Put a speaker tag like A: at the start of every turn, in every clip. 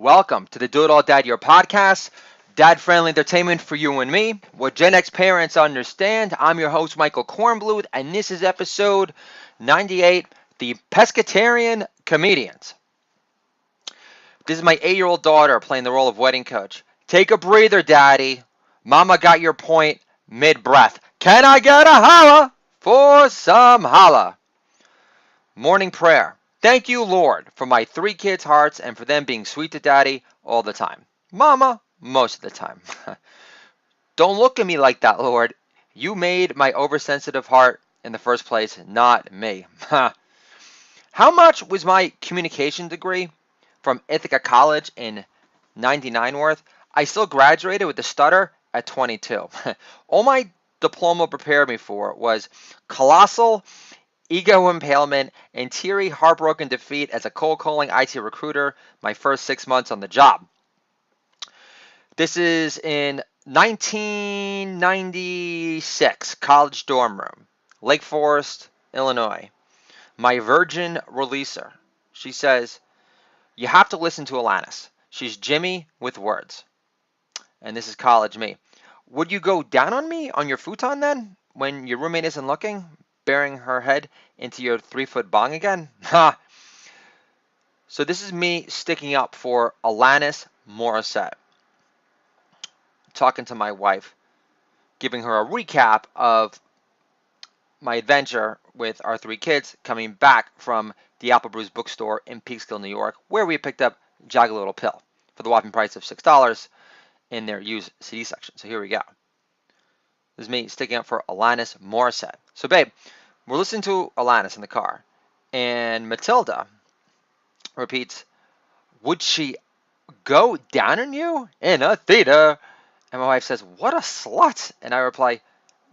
A: Welcome to the Do It All Dad Your podcast, dad-friendly entertainment for you and me, what Gen X parents understand. I'm your host, Michael Kornbluth, and this is episode 98, the Pescatarian Comedians. This is my 8-year-old daughter playing the role of wedding coach. Take a breather, Daddy. Mama got your point mid-breath. Can I get a holla for some holla? Morning prayer. Thank you, Lord, for my 3 kids' hearts and for them being sweet to Daddy all the time. Mama, most of the time. Don't look at me like that, Lord. You made my oversensitive heart in the first place, not me. How much was my communication degree from Ithaca College in '99 worth? I still graduated with a stutter at 22. All my diploma prepared me for was colossal ego impalement and teary, heartbroken defeat as a cold-calling IT recruiter my first 6 months on the job. This is in 1996, college dorm room, Lake Forest, Illinois. My virgin releaser. She says, you have to listen to Alanis. She's Jimmy with words. And this is college me. Would you go down on me on your futon then, when your roommate isn't looking? Burying her head into your 3-foot bong again? Ha! So this is me sticking up for Alanis Morissette. Talking to my wife, giving her a recap of my adventure with our 3 kids coming back from the Apple Brews bookstore in Peekskill, New York, where we picked up Jagged Little Pill for the whopping price of $6 in their used CD section. So here we go. This is me sticking up for Alanis Morissette. So babe, we're listening to Alanis in the car, and Matilda repeats, would she go down on you in a theater? And my wife says, what a slut. And I reply,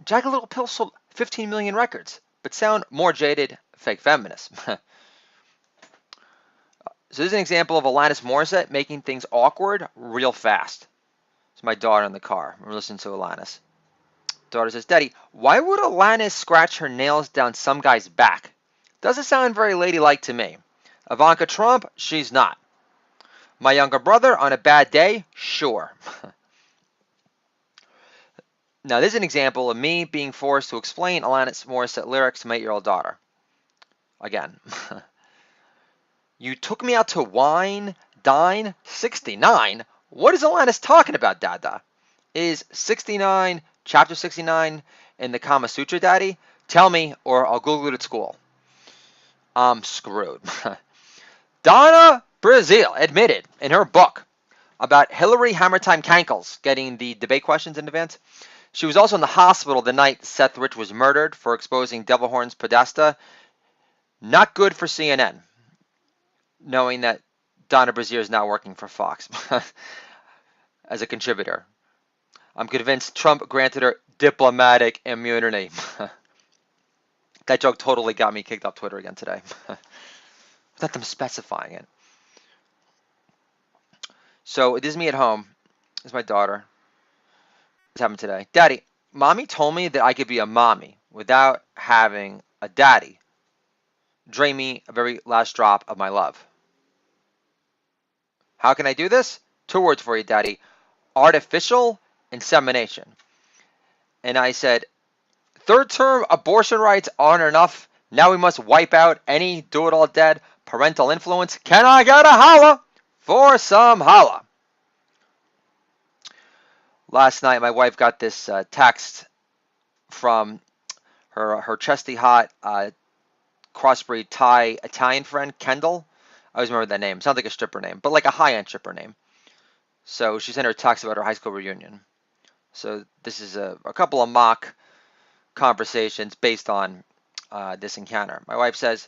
A: Jagged Little Pill sold 15 million records, but sound more jaded, fake feminist. So this is an example of Alanis Morissette making things awkward real fast. It's my daughter in the car. We're listening to Alanis. Daughter says, Daddy, why would Alanis scratch her nails down some guy's back? Doesn't sound very ladylike to me. Ivanka Trump, she's not. My younger brother on a bad day, sure. Now this is an example of me being forced to explain Alanis Morissette lyrics to my 8-year-old daughter. Again. You took me out to wine, dine, 69? What is Alanis talking about, Dada? Is 69... Chapter 69 in the Kama Sutra, Daddy? Tell me, or I'll Google it at school. I'm screwed. Donna Brazile admitted in her book about Hillary Hammertime Cankles getting the debate questions in advance. She was also in the hospital the night Seth Rich was murdered for exposing Devil Horns Podesta. Not good for CNN, knowing that Donna Brazile is now working for Fox as a contributor. I'm convinced Trump granted her diplomatic immunity. That joke totally got me kicked off Twitter again today. Without them specifying it. So this is me at home. This is my daughter. What's happened today? Daddy, Mommy told me that I could be a mommy without having a daddy. Drain me a very last drop of my love. How can I do this? 2 words for you, Daddy. Artificial insemination. And I said, 3rd term abortion rights aren't enough. Now we must wipe out any do-it-all-dead parental influence. Can I get a holla for some holla? Last night my wife got this text from her chesty hot crossbreed Thai Italian friend, Kendall. I always remember that name. Sounds like a stripper name, but like a high-end stripper name. So she sent her a text about her high school reunion. So this is a couple of mock conversations based on this encounter. My wife says,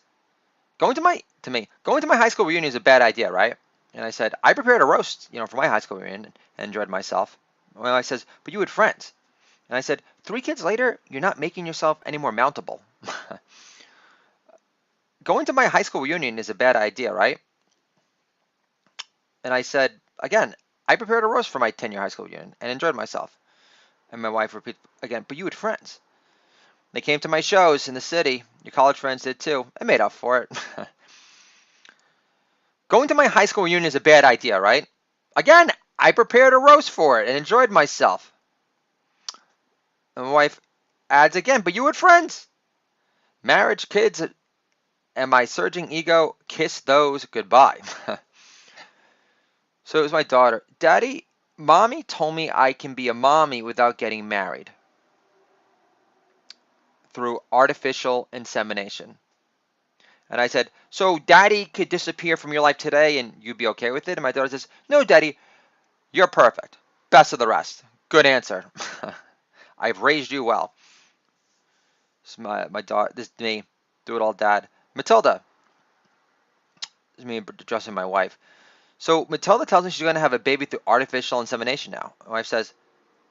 A: going to my high school reunion is a bad idea, right? And I said, I prepared a roast, for my high school reunion and enjoyed myself. My wife says, but you had friends. And I said, 3 kids later, you're not making yourself any more mountable. Going to my high school reunion is a bad idea, right? And I said, again, I prepared a roast for my 10-year high school reunion and enjoyed myself. And my wife repeats again, but you had friends. They came to my shows in the city. Your college friends did too. I made up for it. Going to my high school reunion is a bad idea, right? Again, I prepared a roast for it and enjoyed myself. And my wife adds again, but you had friends. Marriage, kids, and my surging ego, kiss those goodbye. So it was my daughter. Daddy, mommy told me I can be a mommy without getting married through artificial insemination. And I said, so daddy could disappear from your life today and you'd be okay with it? And my daughter says, no, daddy, you're perfect. Best of the rest. Good answer. I've raised you well. This is my daughter. This is me. Do it all, dad. Matilda. This is me addressing my wife. So Matilda tells me she's going to have a baby through artificial insemination now. My wife says,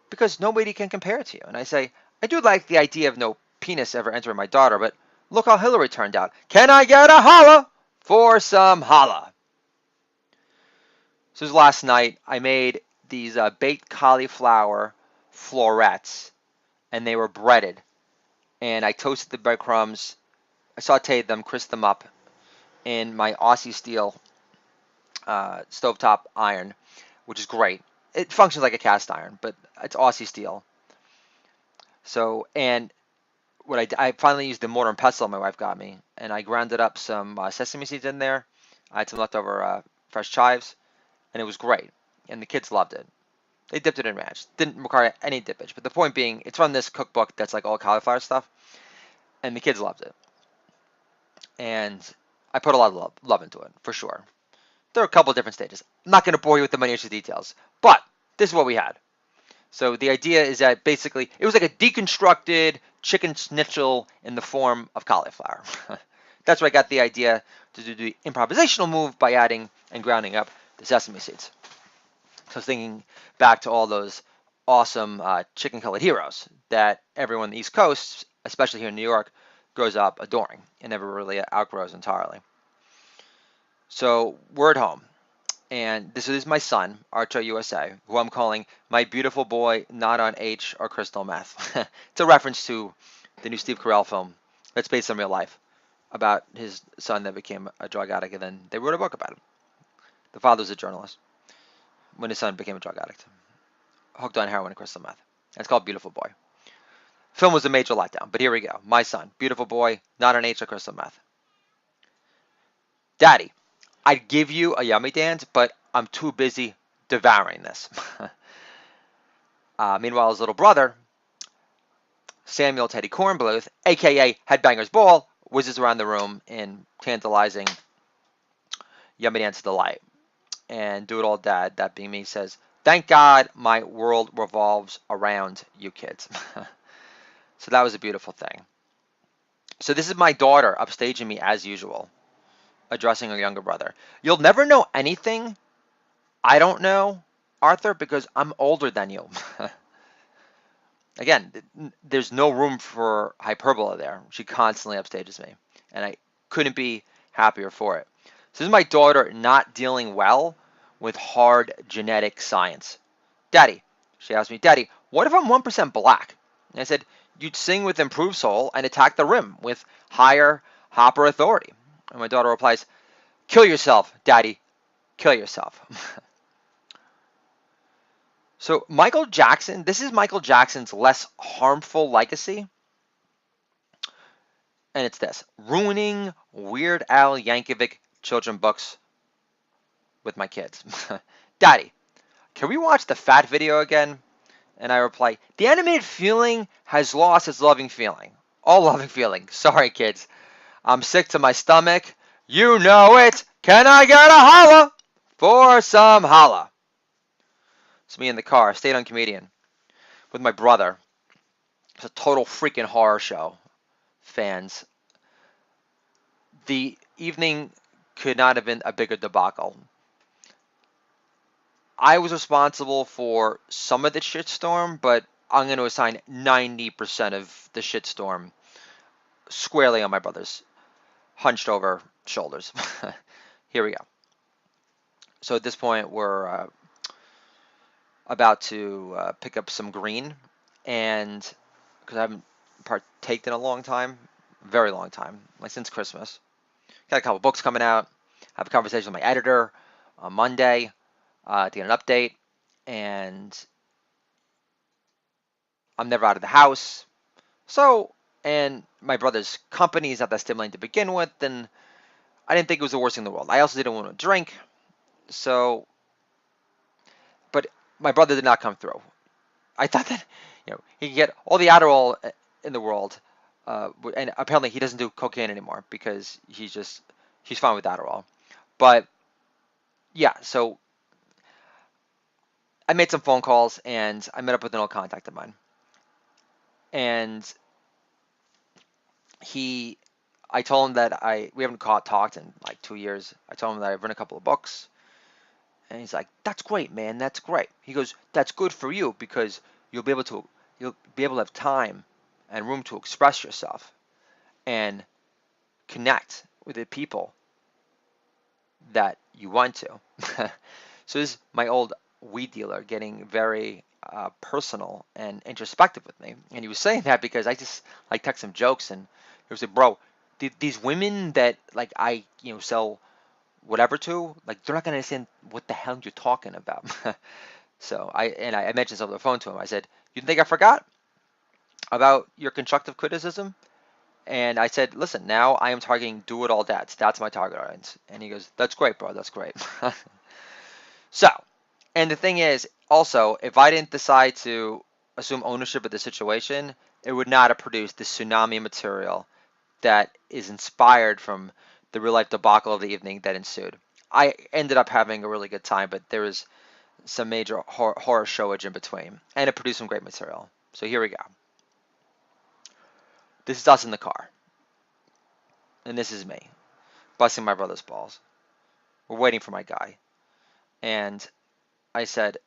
A: because nobody can compare it to you. And I say, I do like the idea of no penis ever entering my daughter, but look how Hillary turned out. Can I get a holla for some holla? So this was last night. I made these baked cauliflower florets, and they were breaded. And I toasted the breadcrumbs. I sauteed them, crisped them up in my Aussie steel stovetop iron, which is great. It functions like a cast iron, but it's Aussie steel. So, and what I finally used the mortar and pestle my wife got me, and I grounded up some sesame seeds in there. I had some leftover fresh chives, and it was great. And the kids loved it. They dipped it in ranch. Didn't require any dippage. But the point being, it's from this cookbook that's like all cauliflower stuff, and the kids loved it. And I put a lot of love into it, for sure. There are a couple of different stages. I'm not going to bore you with the minutiae details, but this is what we had. So the idea is that basically it was like a deconstructed chicken schnitzel in the form of cauliflower. That's where I got the idea to do the improvisational move by adding and grounding up the sesame seeds. So I was thinking back to all those awesome chicken-colored heroes that everyone on the East Coast, especially here in New York, grows up adoring and never really outgrows entirely. So we're at home. And this is my son, Archer USA, who I'm calling my beautiful boy, not on H or crystal meth. It's a reference to the new Steve Carell film that's based on real life about his son that became a drug addict, and then they wrote a book about him. The father was a journalist when his son became a drug addict, hooked on heroin and crystal meth. And it's called Beautiful Boy. Film was a major letdown, but here we go. My son, beautiful boy, not on H or crystal meth. Daddy, I'd give you a yummy dance, but I'm too busy devouring this. Meanwhile, his little brother, Samuel Teddy Kornbluth, a.k.a. Headbanger's Ball, whizzes around the room in tantalizing yummy dance delight. And Do It All Dad, that being me, says, thank God my world revolves around you kids. So that was a beautiful thing. So this is my daughter upstaging me as usual, addressing her younger brother. You'll never know anything I don't know, Arthur, because I'm older than you. Again, there's no room for hyperbole there. She constantly upstages me, and I couldn't be happier for it. So this is my daughter not dealing well with hard genetic science. Daddy, she asked me, Daddy, what if I'm 1% black? And I said, you'd sing with improved soul and attack the rim with higher Hopper authority. And my daughter replies, kill yourself, Daddy, kill yourself. So Michael Jackson, this is Michael Jackson's less harmful legacy. And it's this, ruining Weird Al Yankovic children books with my kids. Daddy, can we watch the fat video again? And I reply, the animated feeling has lost its loving feeling. All loving feeling. Sorry, kids. I'm sick to my stomach. You know it. Can I get a holla for some holla? It's me in the car, stayed on comedian, with my brother. It's a total freaking horror show, fans. The evening could not have been a bigger debacle. I was responsible for some of the shitstorm, but I'm going to assign 90% of the shitstorm squarely on my brother's hunched over shoulders. Here we go. So at this point, we're about to pick up some green, and because I haven't partaked in a long time, very long time, like since Christmas. Got a couple books coming out. I have a conversation with my editor on Monday. to get an update, and I'm never out of the house. So, and my brother's company is not that stimulating to begin with, and I didn't think it was the worst thing in the world. I also didn't want to drink, so, but my brother did not come through. I thought that, he could get all the Adderall in the world, and apparently he doesn't do cocaine anymore because he's fine with Adderall. But yeah, so I made some phone calls and I met up with an old contact of mine, and I told him that we haven't talked in like 2 years. I told him that I've written a couple of books, and he's like, "That's great, man. That's great." He goes, "That's good for you because you'll be able to have time and room to express yourself and connect with the people that you want to." So this is my old weed dealer getting very personal and introspective with me, and he was saying that because I just like text him jokes, and he was like, "Bro, these women that like I sell whatever to, like they're not gonna understand what the hell you're talking about." So I mentioned this over the phone to him. I said, "You think I forgot about your constructive criticism?" And I said, "Listen, now I am targeting do-it-all dads. That's my target audience." And he goes, "That's great, bro. That's great." So, and the thing is, also, if I didn't decide to assume ownership of the situation, it would not have produced the tsunami material that is inspired from the real life debacle of the evening that ensued. I ended up having a really good time, but there was some major horror showage in between, and it produced some great material. So here we go. This is us in the car, and this is me busting my brother's balls. We're waiting for my guy, and I said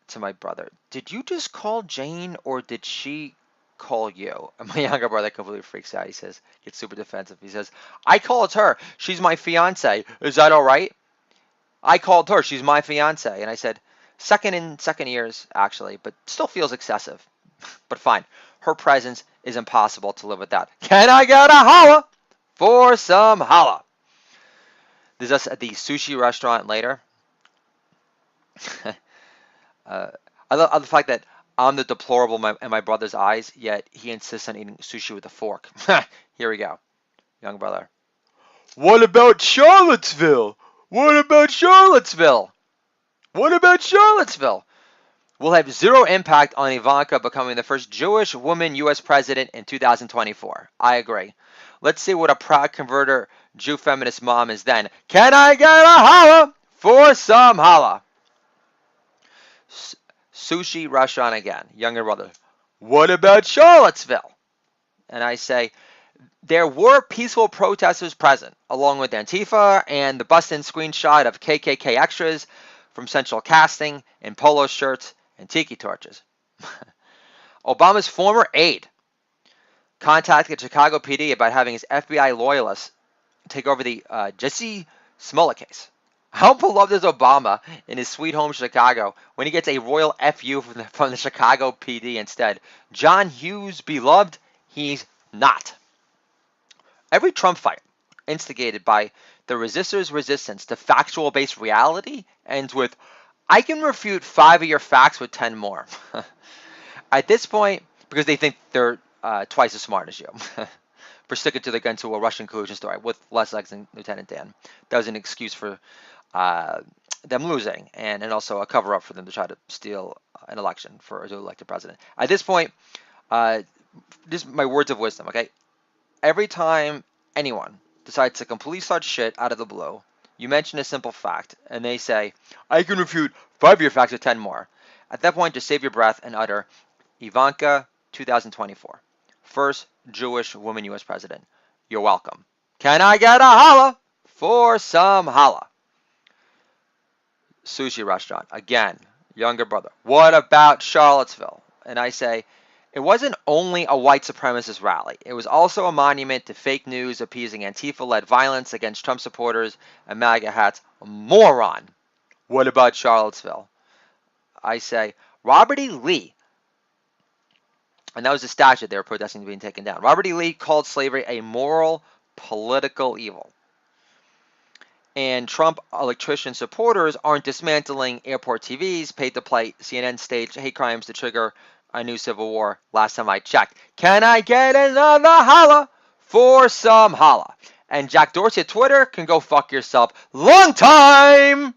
A: to my brother, "Did you just call Jane, or did she call you?" And my younger brother completely freaks out. He says, gets super defensive. He says, "I called her. She's my fiance. Is that all right? I called her. She's my fiance." And I said, second years, actually, but still feels excessive. But fine. Her presence is impossible to live without. Can I get a holla for some holla? There's us at the sushi restaurant later. uh, I love the fact that I'm the deplorable in my brother's eyes, yet he insists on eating sushi with a fork. Here we go. Young brother. "What about Charlottesville? What about Charlottesville? What about Charlottesville?" Will have zero impact on Ivanka becoming the first Jewish woman U.S. president in 2024. I agree. Let's see what a proud converter Jew feminist mom is then. Can I get a holla for some holla? Sushi restaurant again. Younger brother. "What about Charlottesville?" And I say, there were peaceful protesters present, along with Antifa and the bust-in screenshot of KKK extras from Central Casting in polo shirts and tiki torches. Obama's former aide contacted Chicago PD about having his FBI loyalists take over the Jesse Smollett case. How beloved is Obama in his sweet home Chicago when he gets a royal FU from the Chicago PD instead? John Hughes beloved? He's not. Every Trump fight, instigated by the resistors' resistance to factual-based reality, ends with, "I can refute 5 of your facts with 10 more." At this point, because they think they're twice as smart as you, for sticking to the gun to a Russian collusion story with less legs than Lieutenant Dan. That was an excuse for them losing, and also a cover-up for them to try to steal an election to elect a president. At this point, just my words of wisdom, okay? Every time anyone decides to completely start shit out of the blue, you mention a simple fact, and they say, "I can refute 5 of your facts with 10 more." At that point, just save your breath and utter, "Ivanka, 2024. First Jewish woman U.S. president. You're welcome. Can I get a holla for some holla?" Sushi restaurant. Again, younger brother. "What about Charlottesville?" And I say, it wasn't only a white supremacist rally. It was also a monument to fake news appeasing Antifa-led violence against Trump supporters and MAGA hats. Moron. What about Charlottesville? I say, Robert E. Lee, and that was the statue they were protesting being taken down. Robert E. Lee called slavery a moral, political evil. And Trump electrician supporters aren't dismantling airport TVs paid to play CNN staged hate crimes to trigger a new civil war. Last time I checked. Can I get another holla for some holla? And Jack Dorsey at Twitter can go fuck yourself. Long time!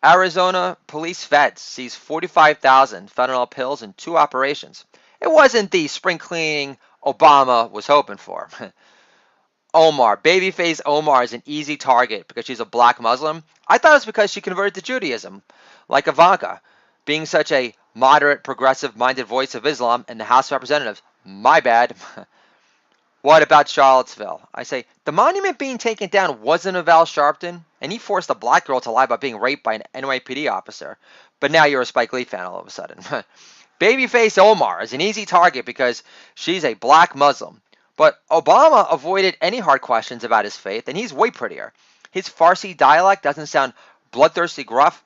A: Arizona police feds seized 45,000 fentanyl pills in 2 operations. It wasn't the spring cleaning Obama was hoping for. Omar, babyface Omar is an easy target because she's a black Muslim. I thought it was because she converted to Judaism, like Ivanka, being such a moderate, progressive-minded voice of Islam in the House of Representatives. My bad. What about Charlottesville? I say, the monument being taken down wasn't of Al Sharpton, and he forced a black girl to lie about being raped by an NYPD officer. But now you're a Spike Lee fan all of a sudden. Babyface Omar is an easy target because she's a black Muslim. But Obama avoided any hard questions about his faith, and he's way prettier. His Farsi dialect doesn't sound bloodthirsty gruff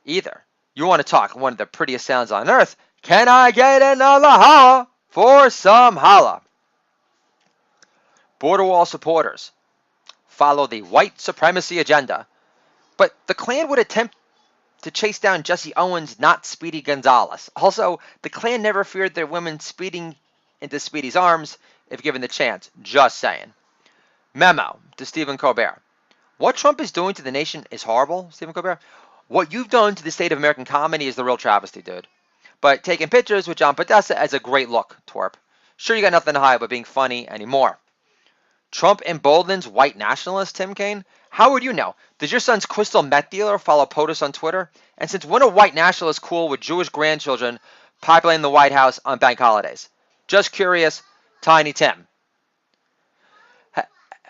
A: either. You want to talk one of the prettiest sounds on earth? Can I get another holla for some holla? Border wall supporters follow the white supremacy agenda, but the Klan would attempt to chase down Jesse Owens, not Speedy Gonzalez. Also, the Klan never feared their women speeding into Speedy's arms if given the chance. Just saying. Memo to Stephen Colbert. What Trump is doing to the nation is horrible, Stephen Colbert. What you've done to the state of American comedy is the real travesty, dude. But taking pictures with John Podesta is a great look, twerp. Sure, you got nothing to hide but being funny anymore. Trump emboldens white nationalists, Tim Kaine? How would you know? Does your son's crystal meth dealer follow POTUS on Twitter? And since when are white nationalists cool with Jewish grandchildren populating the White House on bank holidays? Just curious, Tiny Tim.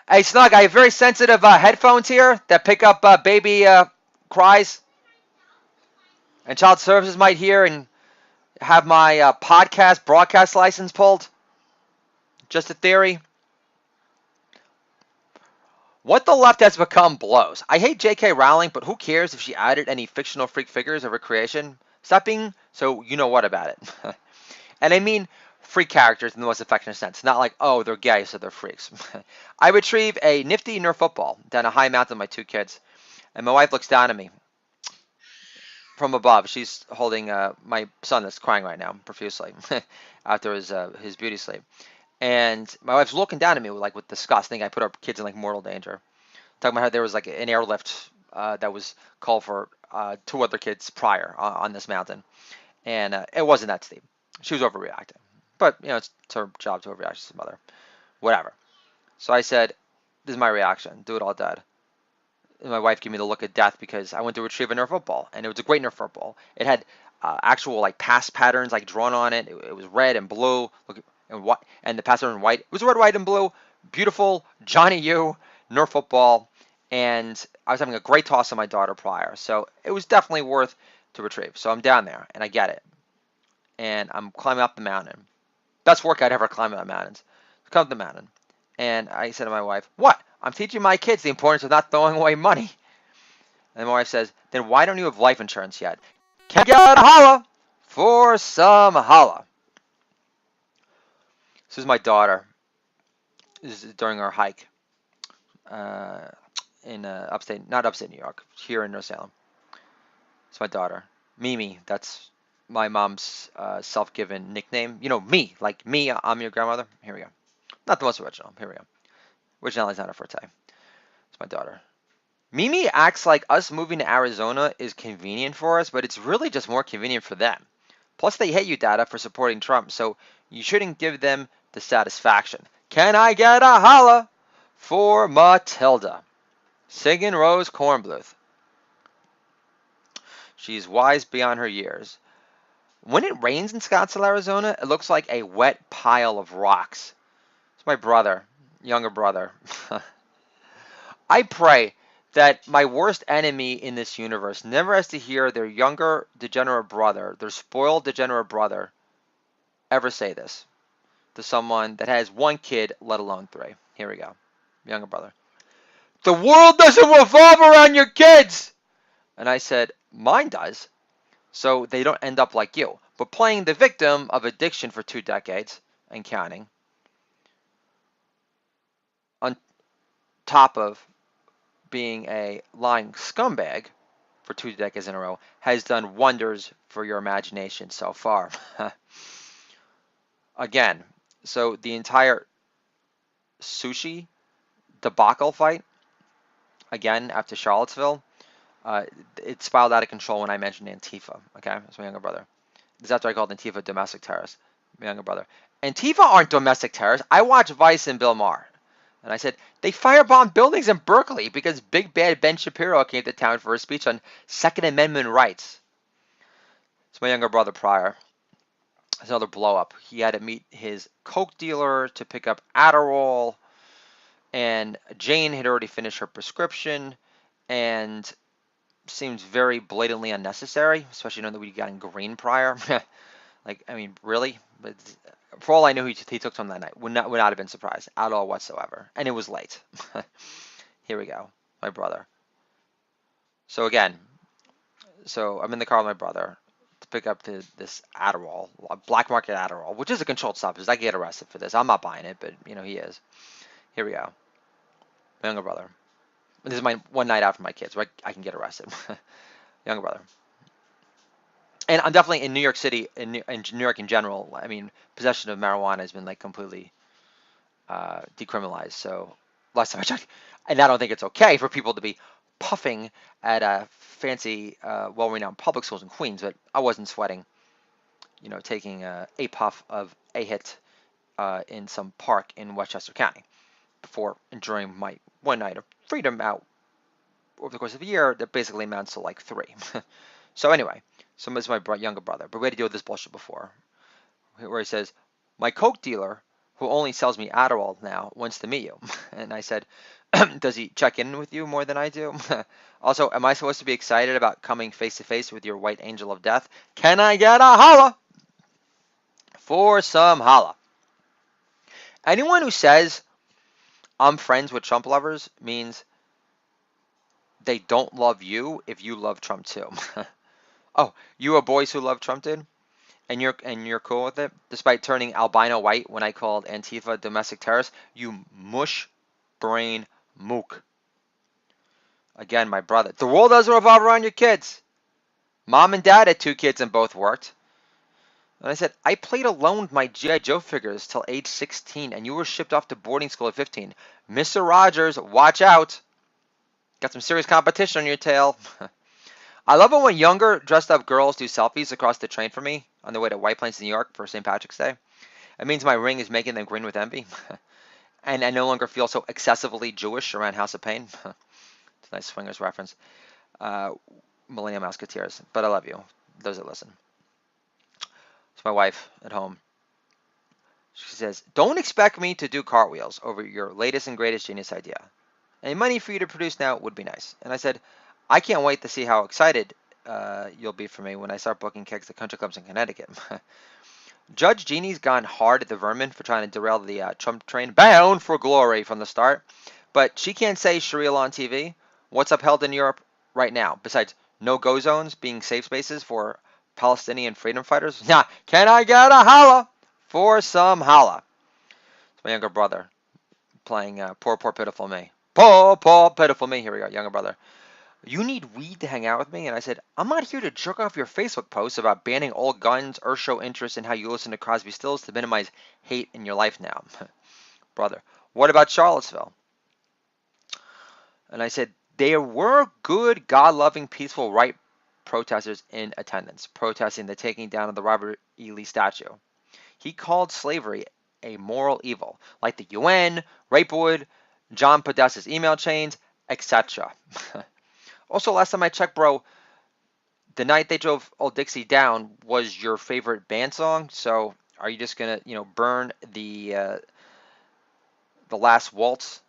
A: Hey, Snug, I have very sensitive headphones here that pick up baby cries. And child services might hear and have my podcast broadcast license pulled. Just a theory. What the left has become blows. I hate J.K. Rowling, but who cares if she added any fictional freak figures of her creation? Stop being so you know what about it. And I mean freak characters in the most affectionate sense. Not like, oh, they're gay, so they're freaks. I retrieve a nifty Nerf football down a high mountain with my 2 kids. And my wife looks down at me from above. She's holding my son that's crying right now profusely after his beauty sleep. And my wife's looking down at me with disgust, thinking I put our kids in mortal danger. Talking about how there was an airlift that was called for 2 other kids prior on this mountain, and it wasn't that steep. She was overreacting, but it's her job to overreact. She's a mother, whatever. So I said, "This is my reaction. Do it all dead." And my wife gave me the look of death because I went to retrieve a Nerf football, and it was a great Nerf football. It had actual pass patterns drawn on it. It was red and blue. And what? And the pass pattern white. It was red, white, and blue. Beautiful Johnny U Nerf football. And I was having a great toss on my daughter prior, so it was definitely worth to retrieve. So I'm down there, and I get it. And I'm climbing up the mountain. Best workout ever, climbing up mountains. I come up the mountain, and I said to my wife, "What? I'm teaching my kids the importance of not throwing away money." And my wife says, "Then why don't you have life insurance yet?" Can I get a holla for some holla? This is my daughter. This is during our hike in not upstate New York, here in North Salem. It's my daughter, Mimi. That's my mom's self-given nickname. Me, like me. I'm your grandmother. Here we go. Not the most original. Here we go. Originality is not a forte. It's my daughter. Mimi acts like us moving to Arizona is convenient for us, but it's really just more convenient for them. Plus, they hate you, Dada, for supporting Trump, so you shouldn't give them the satisfaction. Can I get a holla for Matilda? Singing Rose Kornbluth. She's wise beyond her years. When it rains in Scottsdale, Arizona, it looks like a wet pile of rocks. It's my brother, younger brother. I pray that my worst enemy in this universe never has to hear their younger degenerate brother, their spoiled degenerate brother, ever say this to someone that has 1 kid, let alone 3. Here we go. Younger brother. The world doesn't revolve around your kids! And I said, mine does. So they don't end up like you, but playing the victim of addiction for 2 decades and counting. On top of being a lying scumbag for 2 decades in a row, has done wonders for your imagination so far. Again, so the entire sushi debacle fight, again, after Charlottesville, uh, it spiraled out of control when I mentioned Antifa. Okay, that's my younger brother. This is after I called Antifa domestic terrorists. My younger brother. Antifa aren't domestic terrorists. I watch Vice and Bill Maher. And I said, they firebombed buildings in Berkeley because big bad Ben Shapiro came to town for a speech on Second Amendment rights. It's my younger brother Pryor. It's another blow up. He had to meet his coke dealer to pick up Adderall, and Jane had already finished her prescription, and seems very blatantly unnecessary, especially knowing that we got in green Pryor. Like, I mean, really? But for all I knew, he took some that night. Would not have been surprised at all whatsoever. And it was late. Here we go. My brother. So again, I'm in the car with my brother to pick up this Adderall, black market Adderall, which is a controlled substance. I can get arrested for this. I'm not buying it, but he is. Here we go. My younger brother. This is my one night out for my kids, where I can get arrested. Younger brother. And I'm definitely in New York City, in New York in general. I mean, possession of marijuana has been like completely decriminalized. So last time I checked, and I don't think it's okay for people to be puffing at a fancy, well-renowned public schools in Queens. But I wasn't sweating, taking a puff of a hit in some park in Westchester County before enjoying my one night of freedom out over the course of a year that basically amounts to like 3. So anyway. So this is my younger brother, but we had to deal with this bullshit before, where he says, my coke dealer, who only sells me Adderall now, wants to meet you. And I said, does he check in with you more than I do? Also, am I supposed to be excited about coming face to face with your white angel of death? Can I get a holla? For some holla. Anyone who says I'm friends with Trump lovers means they don't love you if you love Trump too. Oh, you are boys who love Trump, dude? And you're cool with it? Despite turning albino white when I called Antifa domestic terrorists? You mush brain mook. Again, my brother. The world doesn't revolve around your kids. Mom and dad had 2 kids and both worked. And I said, I played alone with my G.I. Joe figures till age 16, and you were shipped off to boarding school at 15. Mr. Rogers, watch out. Got some serious competition on your tail. I love it when younger, dressed-up girls do selfies across the train for me on their way to White Plains, New York for St. Patrick's Day. It means my ring is making them grin with envy. And I no longer feel so excessively Jewish around House of Pain. It's a nice swingers reference. Millennium Musketeers. But I love you, those that listen. It's my wife at home. She says, don't expect me to do cartwheels over your latest and greatest genius idea. Any money for you to produce now would be nice. And I said, I can't wait to see how excited you'll be for me when I start booking gigs at country clubs in Connecticut. Judge Jeannie's gone hard at the vermin for trying to derail the Trump train, bound for glory from the start. But she can't say Sharia law on TV. What's upheld in Europe right now, besides no-go zones being safe spaces for Palestinian freedom fighters? Nah, can I get a holla for some holla? It's my younger brother playing Poor, Poor, Pitiful Me. Poor, poor, pitiful me. Here we go, younger brother. You need weed to hang out with me? And I said, I'm not here to jerk off your Facebook posts about banning all guns or show interest in how you listen to Crosby Stills to minimize hate in your life now. Brother, what about Charlottesville? And I said, there were good, God-loving, peaceful right protesters in attendance, protesting the taking down of the Robert E. Lee statue. He called slavery a moral evil, like the UN, Rapewood, John Podesta's email chains, etc. Also, last time I checked, bro, The Night They Drove Old Dixie Down was your favorite band song. So are you just gonna, burn the last waltz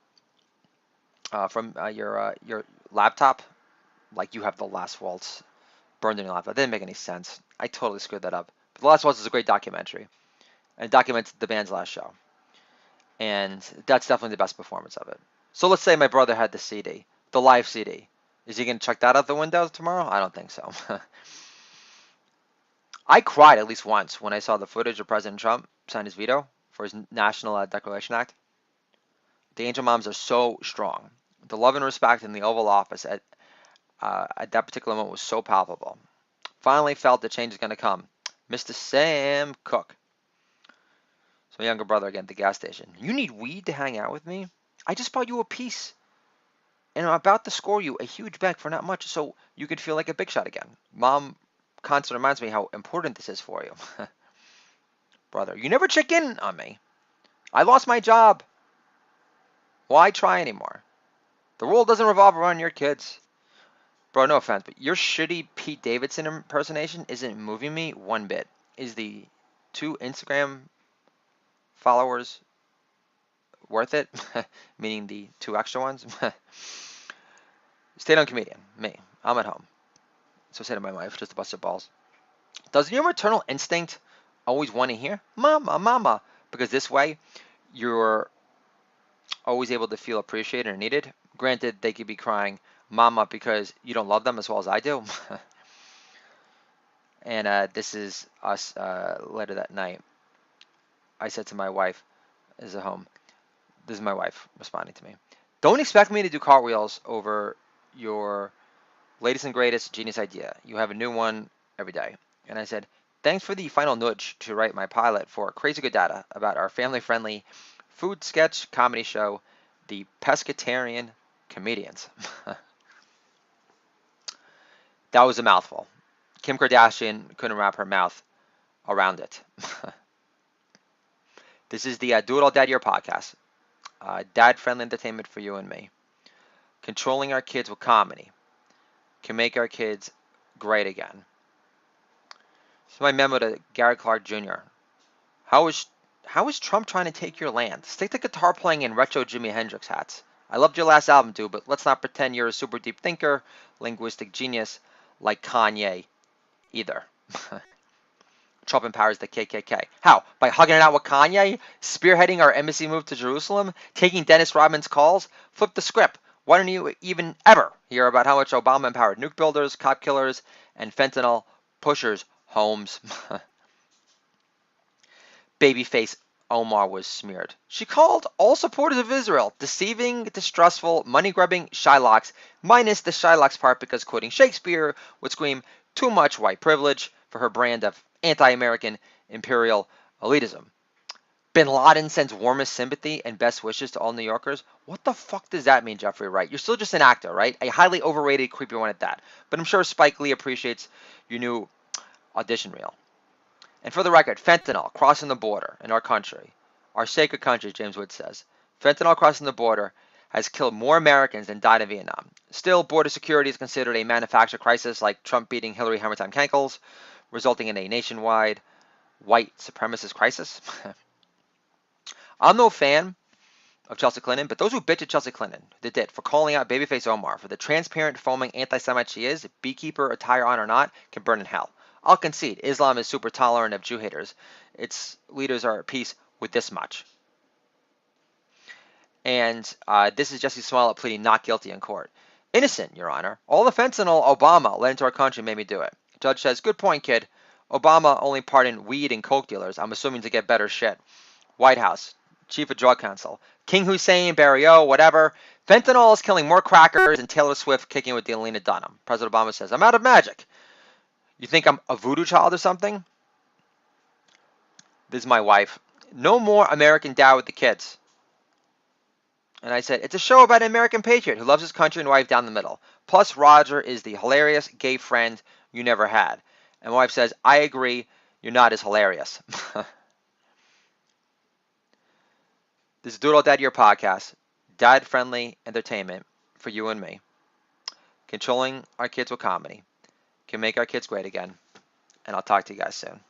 A: from your laptop? Like you have the last waltz burned in your laptop. That didn't make any sense. I totally screwed that up. But the Last Waltz is a great documentary, and it documents the band's last show. And that's definitely the best performance of it. So let's say my brother had the CD, the live CD. Is he going to check that out the window tomorrow? I don't think so. I cried at least once when I saw the footage of President Trump sign his veto for his National Declaration Act. The Angel Moms are so strong. The love and respect in the Oval Office at that particular moment was so palpable. Finally felt the change is going to come. Mr. Sam Cooke. So my younger brother again at the gas station. You need weed to hang out with me? I just bought you a piece. And I'm about to score you a huge bag for not much so you could feel like a big shot again. Mom constantly reminds me how important this is for you. Brother, you never check in on me. I lost my job. Why try anymore? The world doesn't revolve around your kids. Bro, no offense, but your shitty Pete Davidson impersonation isn't moving me one bit. Is the 2 Instagram followers worth it? Meaning the 2 extra ones? Stay-at-home comedian. Me. I'm at home. So I say to my wife, just to bust her balls. Does your maternal instinct always want to hear, Mama, Mama? Because this way, you're always able to feel appreciated or needed. Granted, they could be crying, Mama, because you don't love them as well as I do. And this is us later that night. I said to my wife, is at home. This is my wife responding to me. Don't expect me to do cartwheels over your latest and greatest genius idea. You have a new one every day. And I said, thanks for the final nudge to write my pilot for crazy good data about our family-friendly food sketch comedy show, the Pescatarian Comedians. That was a mouthful. Kim Kardashian couldn't wrap her mouth around it. This is the Do It All Dad Year podcast. Dad-friendly entertainment for you and me. Controlling our kids with comedy can make our kids great again. So my memo to Gary Clark Jr. How is Trump trying to take your land? Stick to guitar playing and retro Jimi Hendrix hats. I loved your last album, dude, but let's not pretend you're a super deep thinker, linguistic genius like Kanye either. Trump empowers the KKK. How? By hugging it out with Kanye? Spearheading our embassy move to Jerusalem? Taking Dennis Rodman's calls? Flip the script. Why don't you even ever hear about how much Obama empowered nuke builders, cop killers, and fentanyl pushers' homes? Babyface Omar was smeared. She called all supporters of Israel deceiving, distrustful, money-grubbing Shylocks, minus the Shylocks part because quoting Shakespeare would scream too much white privilege for her brand of anti-American imperial elitism. Bin Laden sends warmest sympathy and best wishes to all New Yorkers. What the fuck does that mean, Jeffrey Wright? You're still just an actor, right? A highly overrated, creepy one at that. But I'm sure Spike Lee appreciates your new audition reel. And for the record, fentanyl crossing the border in our country, our sacred country, James Wood says, fentanyl crossing the border has killed more Americans than died in Vietnam. Still, border security is considered a manufactured crisis like Trump beating Hillary Hammer Time Cankles, resulting in a nationwide white supremacist crisis. I'm no fan of Chelsea Clinton, but those who bitch at Chelsea Clinton, they did, for calling out Babyface Omar for the transparent, foaming anti-Semite she is, beekeeper attire on or not, can burn in hell. I'll concede, Islam is super tolerant of Jew haters. Its leaders are at peace with this much. And this is Jesse Smollett pleading not guilty in court. Innocent, Your Honor. All the fentanyl Obama led into our country made me do it. Judge says, good point, kid. Obama only pardoned weed and coke dealers, I'm assuming to get better shit. White House, Chief of Drug Counsel, King Hussein, Barrio, whatever. Fentanyl is killing more crackers than Taylor Swift kicking with Delina Dunham. President Obama says, I'm out of magic. You think I'm a voodoo child or something? This is my wife. No more American Dad with the kids. And I said, it's a show about an American patriot who loves his country and wife down the middle. Plus, Roger is the hilarious gay friend you never had. And my wife says, I agree, you're not as hilarious. This is Do It All Dad Year podcast, dad-friendly entertainment for you and me. Controlling our kids with comedy can make our kids great again. And I'll talk to you guys soon.